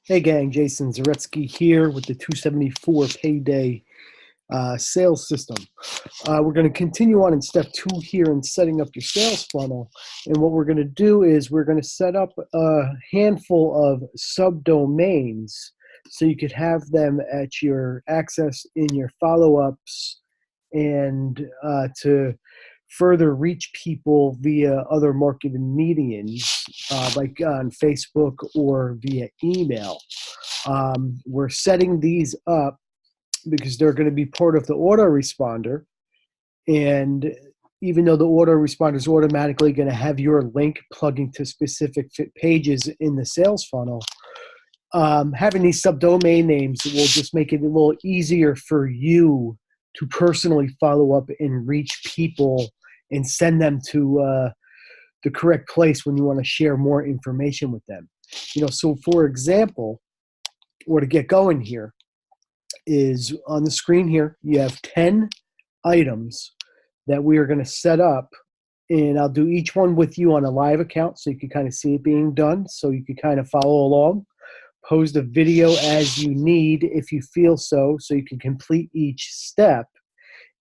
Hey gang, Jason Zaretsky here with the 274 Payday sales system. We're going to continue on in step 2 here in setting up your sales funnel. And what we're going to do is we're going to set up a handful of subdomains so you could have them at your access in your follow-ups and to further reach people via other marketing mediums like on Facebook or via email. We're setting these up because they're going to be part of the autoresponder. And even though the autoresponder is automatically going to have your link plugging to specific pages in the sales funnel, having these subdomain names will just make it a little easier for you to personally follow up and reach people and send them to the correct place when you want to share more information with them. So for example, or to get going here, is on the screen here, you have 10 items that we are going to set up, and I'll do each one with you on a live account so you can kind of see it being done, so you can kind of follow along. Pause the video as you need if you feel so you can complete each step.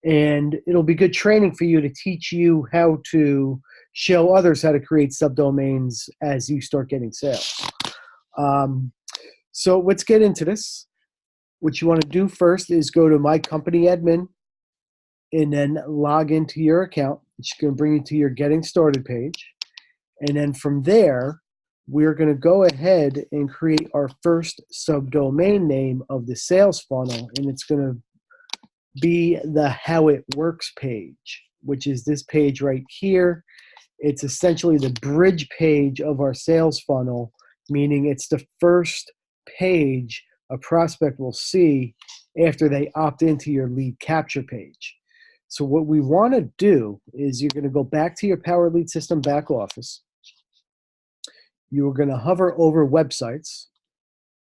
And it'll be good training for you to teach you how to show others how to create subdomains as you start getting sales. So let's get into this. What you want to do first is go to My Company Admin and then log into your account. It's going to bring you to your Getting Started page. And then from there, we're going to go ahead and create our first subdomain name of the sales funnel, and it's going to be the How It Works page, which is this page right here. It's essentially the bridge page of our sales funnel, meaning it's the first page a prospect will see after they opt into your lead capture page. So what we want to do is you're going to go back to your Powerleadsystem back office. You're going to hover over websites.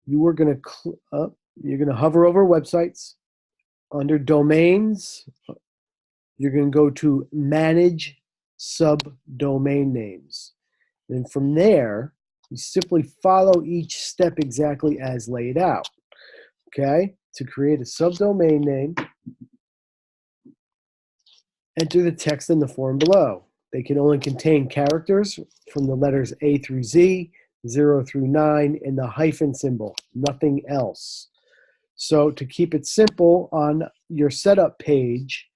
You're going to hover over websites. Under domains, you're going to go to manage subdomain names. And from there, you simply follow each step exactly as laid out. Okay? To create a subdomain name, enter the text in the form below. They can only contain characters from the letters A through Z, 0 through 9, and the hyphen symbol, nothing else. So to keep it simple, on your setup page,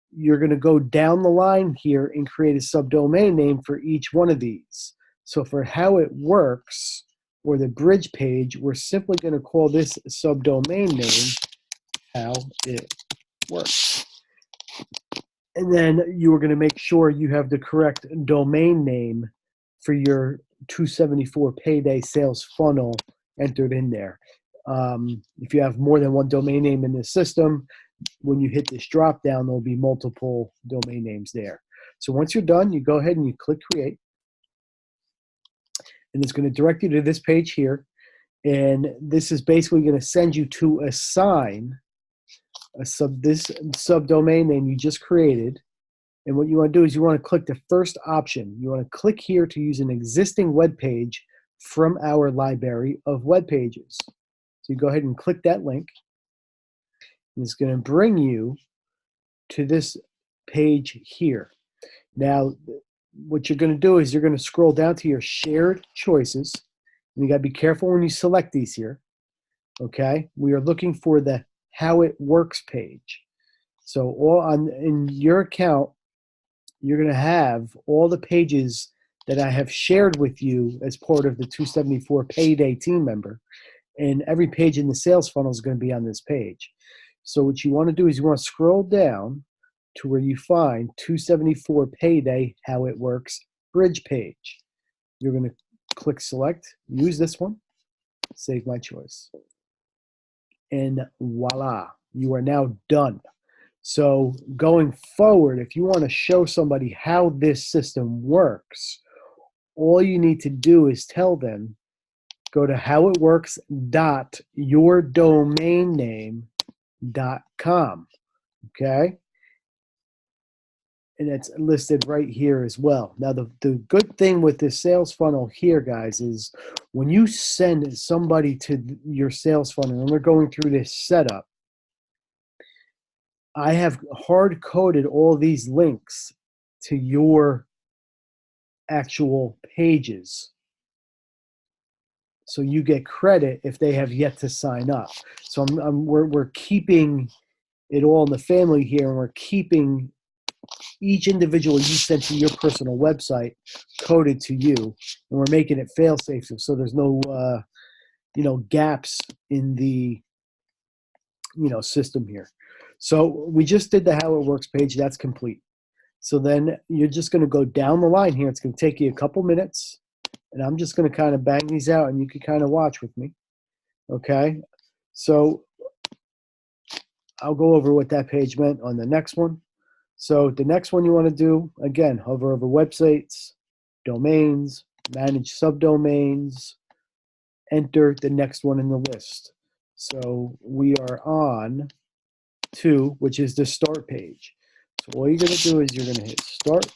you're going to go down the line here and create a subdomain name for each one of these. So for How It Works, or the bridge page, we're simply going to call this subdomain name How It Works. And then you are going to make sure you have the correct domain name for your 274 Payday sales funnel entered in there. If you have more than one domain name in the system, when you hit this drop down, there'll be multiple domain names there. So once you're done, you go ahead and you click Create. And it's going to direct you to this page here. And this is basically going to send you to assign this subdomain name you just created. And what you want to do is you want to click the first option. You want to click here to use an existing web page from our library of web pages. So you go ahead and click that link. And it's going to bring you to this page here. Now, what you're going to do is you're going to scroll down to your shared choices. And you got to be careful when you select these here. Okay? We are looking for the How It Works page. So in your account, you're going to have all the pages that I have shared with you as part of the 274 Payday team member. And every page in the sales funnel is going to be on this page. So what you want to do is you want to scroll down to where you find 274 Payday How It Works bridge page. You're going to click Select, use this one, save my choice. And voila, you are now done. So going forward, if you want to show somebody how this system works, all you need to do is tell them, go to howitworks.yourdomainname.com. Okay? and it's listed right here as well. Now, the good thing with this sales funnel here, guys, is when you send somebody to your sales funnel and they're going through this setup, I have hard-coded all these links to your actual pages. So you get credit if they have yet to sign up. So we're keeping it all in the family here, and we're keeping each individual you sent to your personal website coded to you, and we're making it fail-safe so there's no gaps in the system here. So we just did the how it works page. That's complete. So then you're just going to go down the line here. It's going to take you a couple minutes, and I'm just going to kind of bang these out, and you can kind of watch with me. Okay, so I'll go over what that page meant on the next one. So the next one you want to do, again, hover over websites, domains, manage subdomains, enter the next one in the list. So we are on 2, which is the start page. So all you're going to do is you're going to hit start,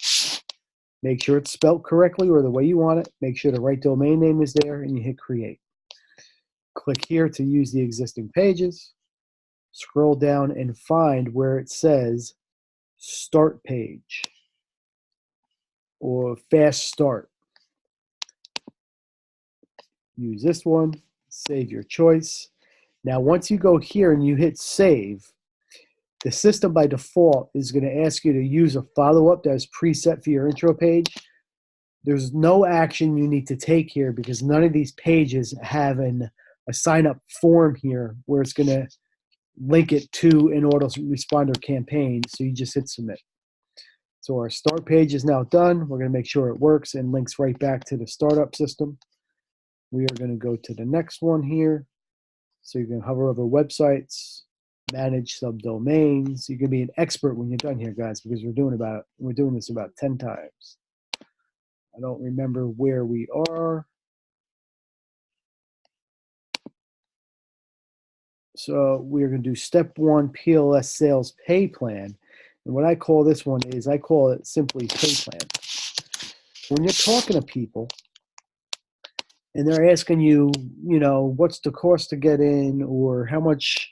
make sure it's spelled correctly or the way you want it, make sure the right domain name is there, and you hit create. Click here to use the existing pages. Scroll down and find where it says start page or fast start. Use this one, save your choice. Now once you go here and you hit save, the system by default is going to ask you to use a follow-up that's preset for your intro page. There's no action you need to take here because none of these pages have a sign-up form here where it's going to link it to an autoresponder campaign, so you just hit submit. So our start page is now done. We're going to make sure it works and links right back to the startup system. We are going to go to the next one here. So you can hover over websites, manage subdomains. You can be an expert when you're done here, guys, because we're doing this about 10 times. I don't remember where we are. So we're going to do step 1 PLS sales pay plan. And what I call this one is I call it simply pay plan. When you're talking to people and they're asking you, what's the cost to get in, or how much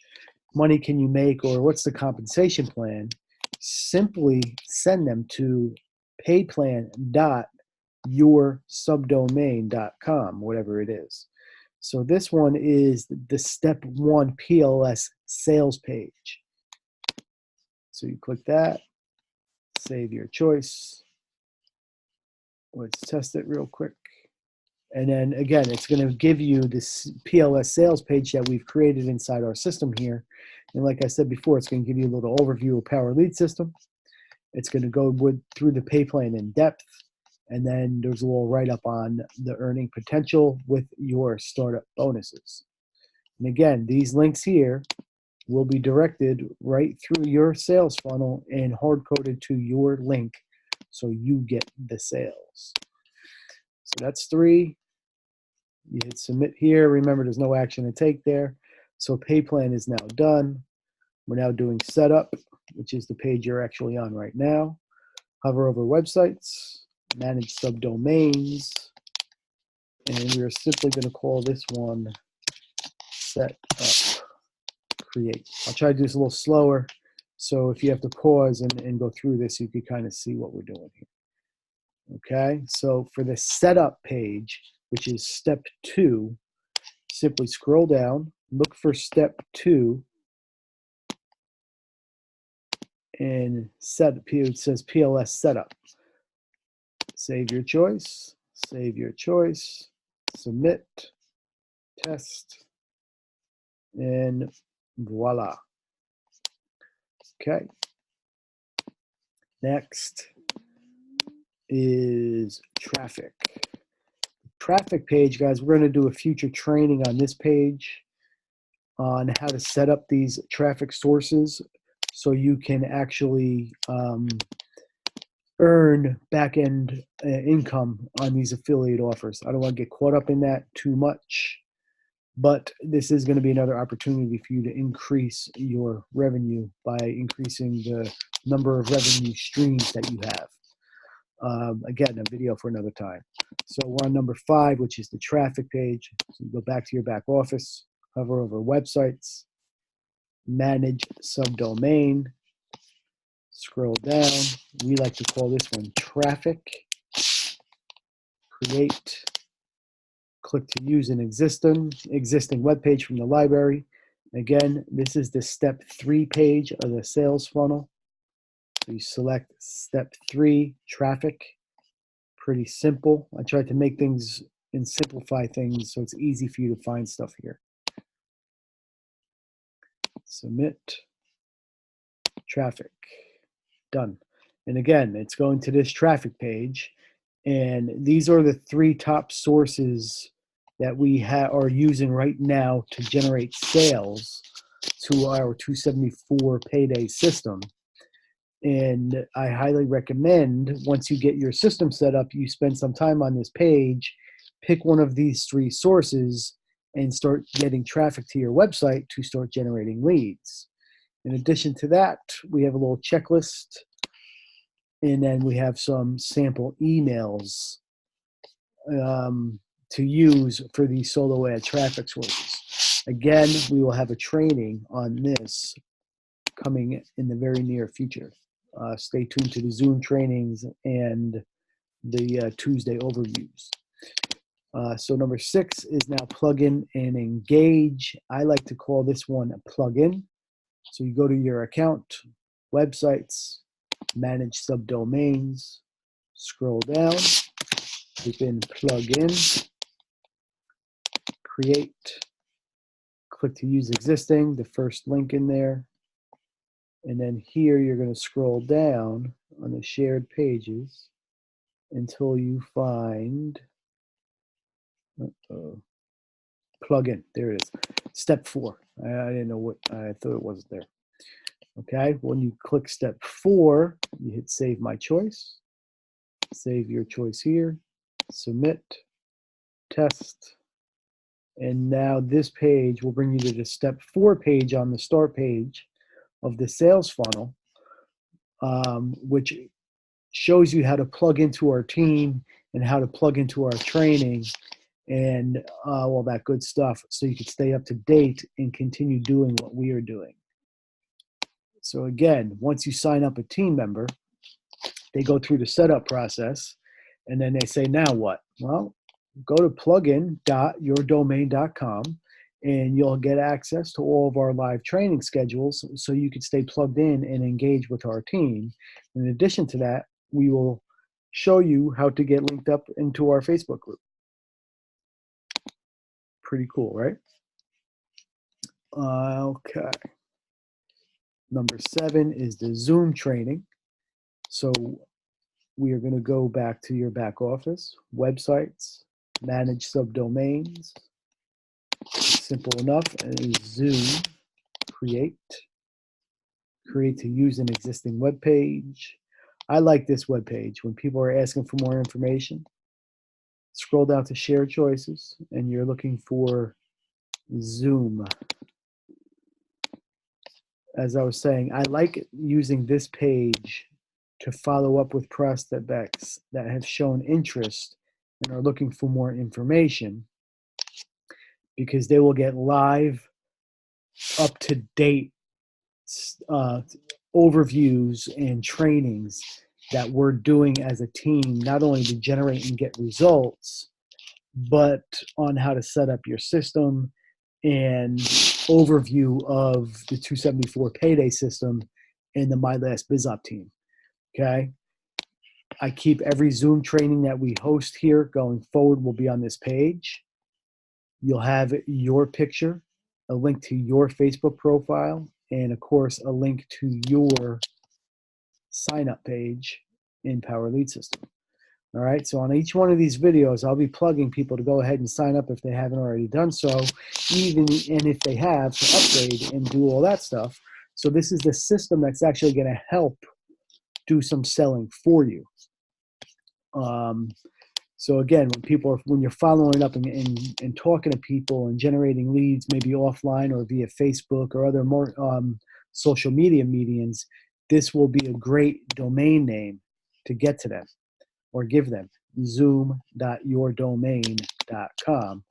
money can you make, or what's the compensation plan, simply send them to payplan.yoursubdomain.com, whatever it is. So this one is the step 1 PLS sales page. So you click that, save your choice. Let's test it real quick. And then again, it's going to give you this PLS sales page that we've created inside our system here. And like I said before, it's going to give you a little overview of Powerleadsystem. It's going to go through the pay plan in depth. And then there's a little write-up on the earning potential with your startup bonuses. And again, these links here will be directed right through your sales funnel and hard-coded to your link so you get the sales. So that's 3. You hit submit here. Remember, there's no action to take there. So pay plan is now done. We're now doing setup, which is the page you're actually on right now. Hover over websites, manage subdomains, and we're simply going to call this one set up create. I'll try to do this a little slower, so if you have to pause and go through this, you can kind of see what we're doing here. Okay, so for the setup page, which is step 2, simply scroll down, look for step 2, and it says PLS setup. Save your choice, submit, test, and voila. Okay. Next is traffic. Traffic page, guys, we're going to do a future training on this page on how to set up these traffic sources so you can actually earn back-end income on these affiliate offers. I don't want to get caught up in that too much, but this is going to be another opportunity for you to increase your revenue by increasing the number of revenue streams that you have. Again, a video for another time. So we're on number 5, which is the traffic page. So you go back to your back office, hover over websites, manage subdomain, scroll down. We like to call this one traffic. Create. Click to use an existing web page from the library. Again, this is the step 3 page of the sales funnel. So you select step 3, traffic. Pretty simple. I tried to make things and simplify things so it's easy for you to find stuff here. Submit. Traffic. Done. And again, it's going to this traffic page. And these are the 3 top sources that we are using right now to generate sales to our 274 Payday system. And I highly recommend, once you get your system set up, you spend some time on this page, pick one of these 3 sources, and start getting traffic to your website to start generating leads. In addition to that, we have a little checklist, and then we have some sample emails to use for these solo ad traffic sources. Again, we will have a training on this coming in the very near future. Stay tuned to the Zoom trainings and the Tuesday overviews. So number 6 is now plugin and engage. I like to call this one a plugin. So you go to your account, websites, manage subdomains, scroll down, type in plugin, create, click to use existing, the first link in there. And then here you're going to scroll down on the shared pages until you find plugin. There it is. Step 4. I didn't know what, I thought it wasn't there. Okay, when you click step 4, you hit save my choice. Save your choice here. Submit. Test. And now this page will bring you to the step 4 page on the start page of the sales funnel, which shows you how to plug into our team and how to plug into our training and all that good stuff so you can stay up to date and continue doing what we are doing. So again, once you sign up a team member, they go through the setup process and then they say, now what? Well, go to plugin.yourdomain.com and you'll get access to all of our live training schedules so you can stay plugged in and engage with our team. In addition to that, we will show you how to get linked up into our Facebook group. Pretty cool, right? Okay. Number 7 is the Zoom training. So we are going to go back to your back office, websites, manage subdomains. Simple enough. And Zoom, create to use an existing web page. I like this web page. When people are asking for more information, scroll down to share choices and you're looking for Zoom. As I was saying, I like using this page to follow up with prospects that have shown interest and are looking for more information, because they will get live, up-to-date overviews and trainings that we're doing as a team, not only to generate and get results, but on how to set up your system and overview of the 274 Payday system and the My Last BizOp team. Okay. I keep every Zoom training that we host here going forward will be on this page. You'll have your picture, a link to your Facebook profile, and of course, a link to your sign-up page in Powerleadsystem. All right, so on each one of these videos, I'll be plugging people to go ahead and sign up if they haven't already done so, and if they have, to upgrade and do all that stuff. So this is the system that's actually going to help do some selling for you. So again, when you're following up and talking to people and generating leads, maybe offline or via Facebook or other more social media mediums, this will be a great domain name to get to them or give them, zoom.yourdomain.com.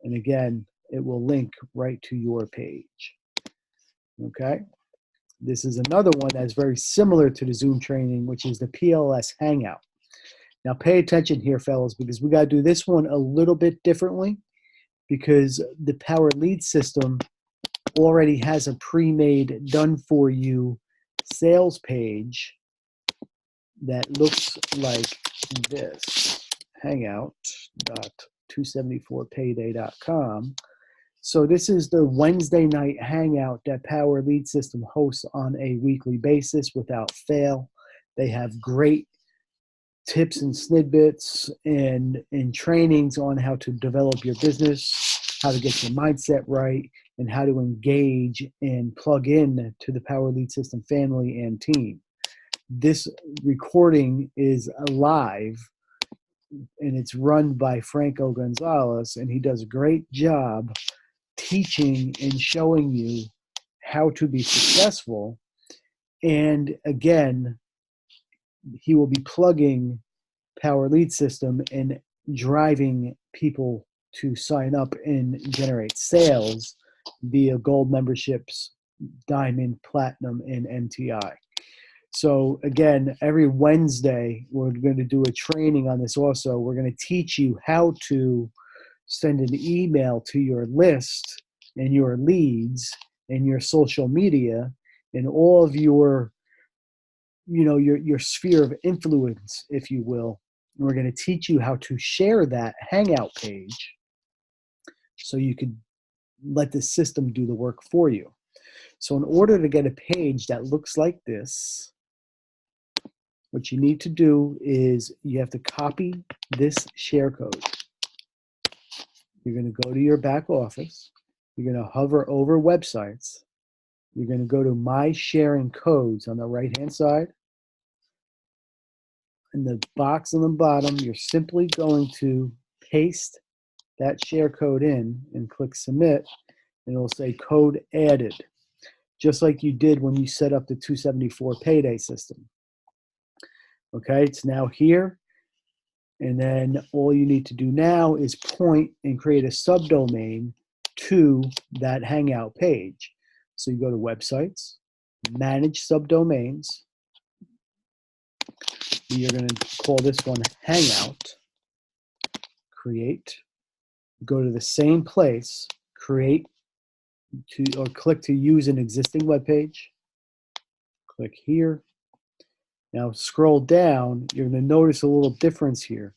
And again, it will link right to your page. Okay. This is another one that's very similar to the Zoom training, which is the PLS Hangout. Now pay attention here, fellas, because we got to do this one a little bit differently, because the Powerleadsystem already has a pre-made, done for you sales page that looks like this, hangout.274payday.com. So this is the Wednesday night hangout that Powerleadsystem hosts on a weekly basis without fail. They have great tips and snippets and trainings on how to develop your business, how to get your mindset right, and how to engage and plug in to the Powerleadsystem family and team. This recording is live, and it's run by Franco Gonzalez, and he does a great job teaching and showing you how to be successful. And again, he will be plugging Powerleadsystem and driving people to sign up and generate sales via gold memberships, diamond, platinum, and MTI. So again, every Wednesday, we're going to do a training on this also. We're going to teach you how to send an email to your list and your leads and your social media and all of your, your sphere of influence, if you will. And we're going to teach you how to share that Hangout page so you could let the system do the work for you. So in order to get a page that looks like this, what you need to do is you have to copy this share code. You're going to go to your back office. You're going to hover over websites. You're going to go to My Sharing Codes on the right-hand side. In the box on the bottom, you're simply going to paste that share code in and click Submit, and it'll say Code Added, just like you did when you set up the 274 Payday system. Okay, it's now here. And then all you need to do now is point and create a subdomain to that Hangout page. So you go to Websites, Manage Subdomains. You're going to call this one Hangout. Create. Go to the same place, create or click to use an existing web page. Click here. Now scroll down, you're going to notice a little difference here.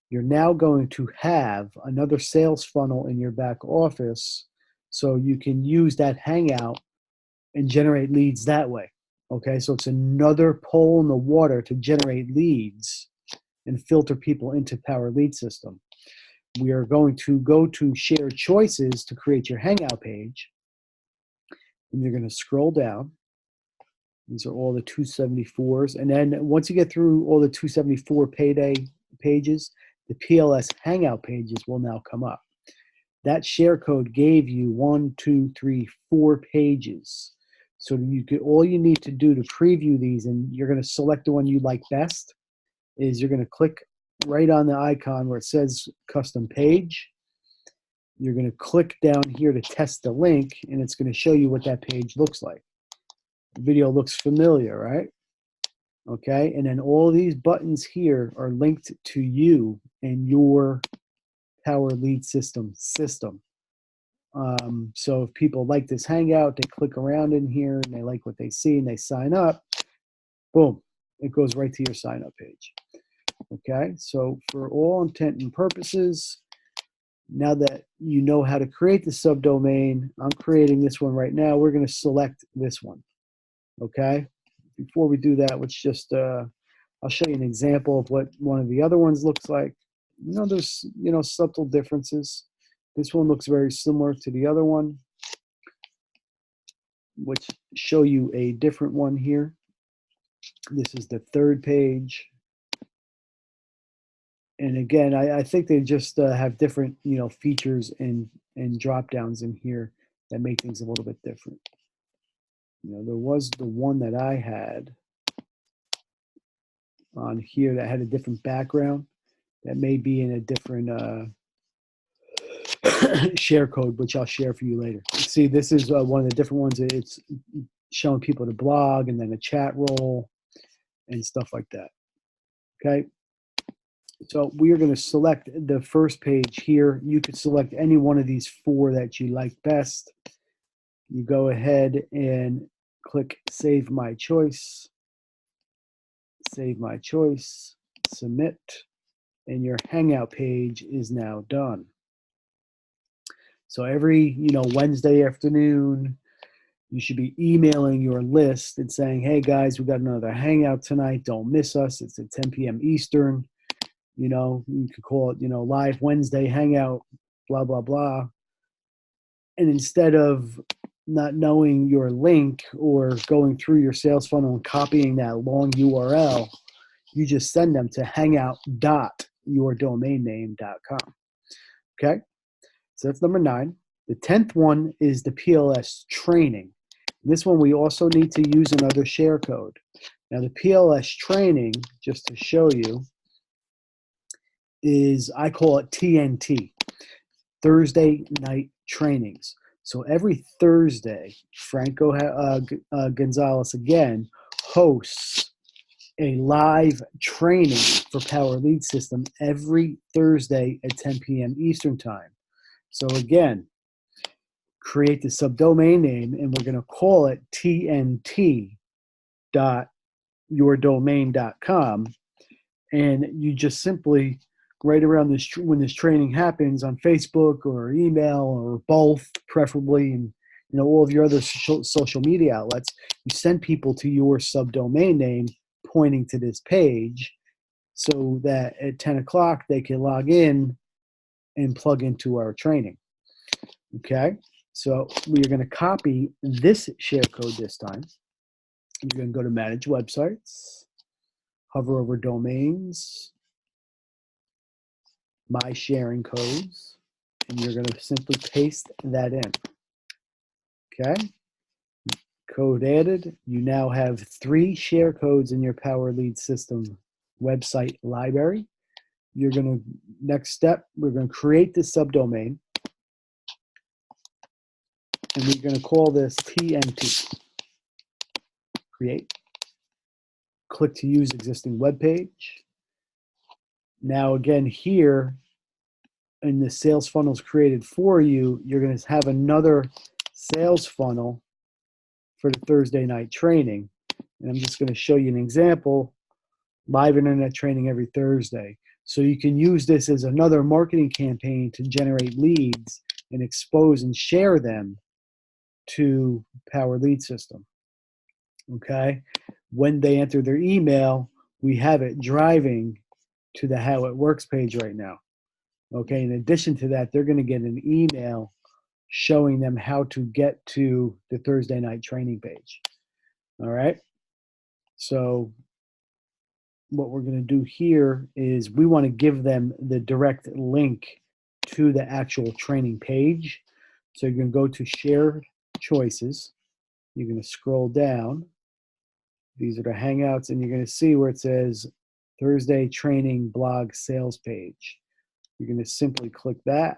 You're now going to have another sales funnel in your back office, so you can use that Hangout and generate leads that way. Okay, so it's another pole in the water to generate leads and filter people into Powerleadsystem. We are going to go to Share Choices to create your Hangout page, and you're going to scroll down. These are all the 274s. And then once you get through all the 274 Payday pages, the PLS Hangout pages will now come up. That share code gave you 4 pages. So all you need to do to preview these, and you're going to select the one you like best, is you're going to click right on the icon where it says Custom Page. You're going to click down here to test the link, and it's going to show you what that page looks like. The video looks familiar, right? Okay, and then all these buttons here are linked to you and your Powerleadsystem system. So if people like this Hangout, they click around in here and they like what they see and they sign up, boom, it goes right to your sign up page. Okay, so for all intent and purposes, now that you know how to create the subdomain, I'm creating this one right now. We're going to select this one. Okay, before we do that, let's just, I'll show you an example of what one of the other ones looks like. There's, subtle differences. This one looks very similar to the other one, which show you a different one here. This is the third page. And again, I think they just have different, features and drop downs in here that make things a little bit different. There was the one that I had on here that had a different background. That may be in a different share code, which I'll share for you later. See, this is one of the different ones. It's showing people the blog and then a chat role and stuff like that. Okay. So we are going to select the first page here. You could select any one of these 4 that you like best. You go ahead and click Save My Choice. Save My Choice. Submit. And your Hangout page is now done. So every, Wednesday afternoon, you should be emailing your list and saying, hey guys, we got another Hangout tonight. Don't miss us. It's at 10 p.m. Eastern. You could call it, Live Wednesday Hangout, blah, blah, blah. And instead of not knowing your link or going through your sales funnel and copying that long URL, you just send them to hangout.yourdomainname.com. Okay? So that's number 9. The 10th one is the PLS training. This one we also need to use another share code. Now the PLS training, just to show you, is, I call it TNT, Thursday night trainings. So every Thursday, Franco Gonzalez again hosts a live training for Powerleadsystem every Thursday at 10 p.m. Eastern Time. So again, create the subdomain name, and we're going to call it tnt.yourdomain.com. And you just simply, right around this, when this training happens on Facebook or email or both, preferably, and all of your other social media outlets, you send people to your subdomain name pointing to this page, so that at 10 o'clock they can log in and plug into our training. Okay, so we are going to copy this share code this time. You're going to go to Manage Websites, hover over Domains, My Sharing Codes, and you're going to simply paste that in. Okay, code added. You now have 3 share codes in your Powerleadsystem website library. You're going to, next step, we're going to create this subdomain, and we're going to call this TNT. Create. Click to use existing web page. Now again, here in the sales funnels created for you, you're going to have another sales funnel for the Thursday night training. And I'm just going to show you an example. Live internet training every Thursday. So you can use this as another marketing campaign to generate leads and expose and share them to Powerleadsystem. Okay? When they enter their email, we have it driving to the How It Works page right now. Okay, in addition to that, they're going to get an email showing them how to get to the Thursday night training page. All right, so what we're going to do here is we want to give them the direct link to the actual training page. So you're going to go to Shared Choices. You're going to scroll down. These are the Hangouts, and you're going to see where it says Thursday Training Blog Sales Page. You're going to simply click that,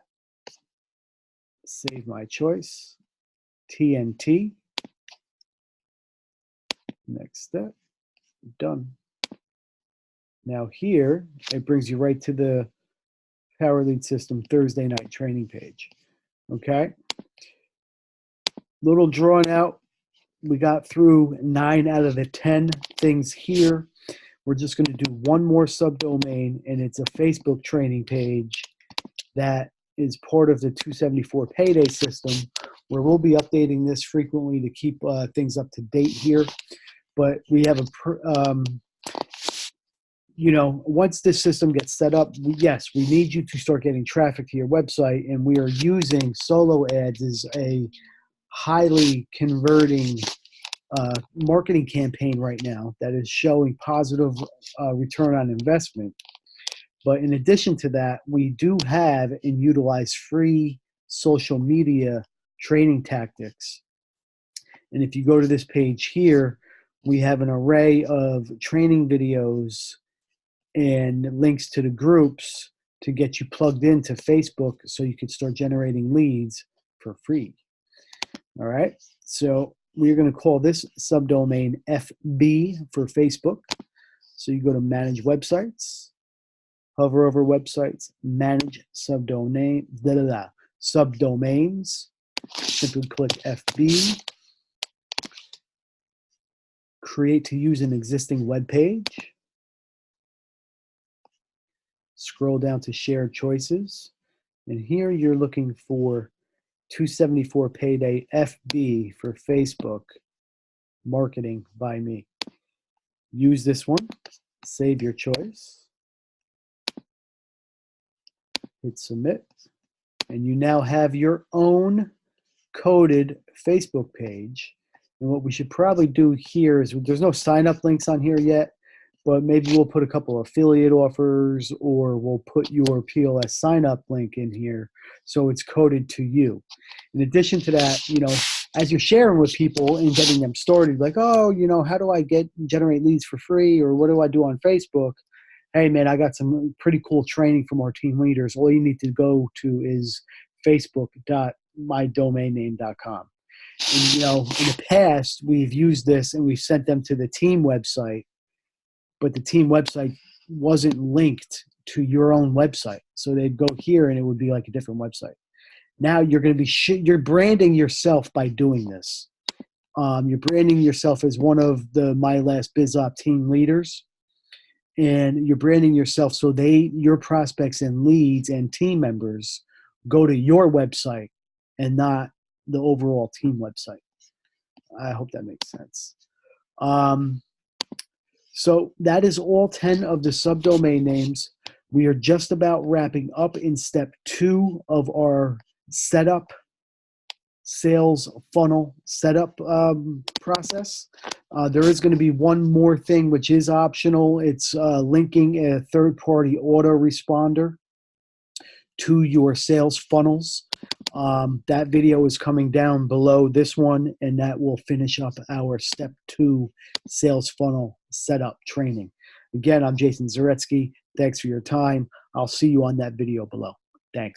save my choice, TNT, next step, done. Now here, it brings you right to the Powerleadsystem Thursday night training page, okay? Little drawn out, we got through 9 out of the 10 things here. We're just going to do one more subdomain, and it's a Facebook training page that is part of the 274 Payday system, where we'll be updating this frequently to keep things up to date here. But we have once this system gets set up, yes, we need you to start getting traffic to your website, and we are using solo ads as a highly converting marketing campaign right now that is showing positive return on investment. But in addition to that, we do have and utilize free social media training tactics. And if you go to this page here, we have an array of training videos and links to the groups to get you plugged into Facebook so you can start generating leads for free. All right. So we're going to call this subdomain FB for Facebook. So you go to Manage Websites, hover over Websites, Manage Subdomains, simply click FB, create to use an existing web page, scroll down to Shared Choices, and here you're looking for 274 Payday FB for Facebook, marketing by me. Use this one, save your choice, hit submit, and you now have your own coded Facebook page. And what we should probably do here is, there's no sign up links on here yet, but maybe we'll put a couple of affiliate offers, or we'll put your PLS sign up link in here so it's coded to you. In addition to that, as you're sharing with people and getting them started, like, oh, how do I generate leads for free, or what do I do on Facebook? Hey man, I got some pretty cool training from our team leaders. All you need to go to is facebook.mydomainname.com. And, in the past, we've used this and we've sent them to the team website, but the team website wasn't linked to your own website. So they'd go here and it would be like a different website. Now you're going to be you're branding yourself by doing this. You're branding yourself as one of the My Last BizOp team leaders, and you're branding yourself so your prospects and leads and team members go to your website and not the overall team website. I hope that makes sense. So that is all 10 of the subdomain names. We are just about wrapping up in step 2 of our setup, sales funnel setup process. There is going to be one more thing which is optional. It's linking a third-party autoresponder to your sales funnels. That video is coming down below this one, and that will finish up our step 2 sales funnel setup training. Again, I'm Jason Zaretsky. Thanks for your time. I'll see you on that video below. Thanks.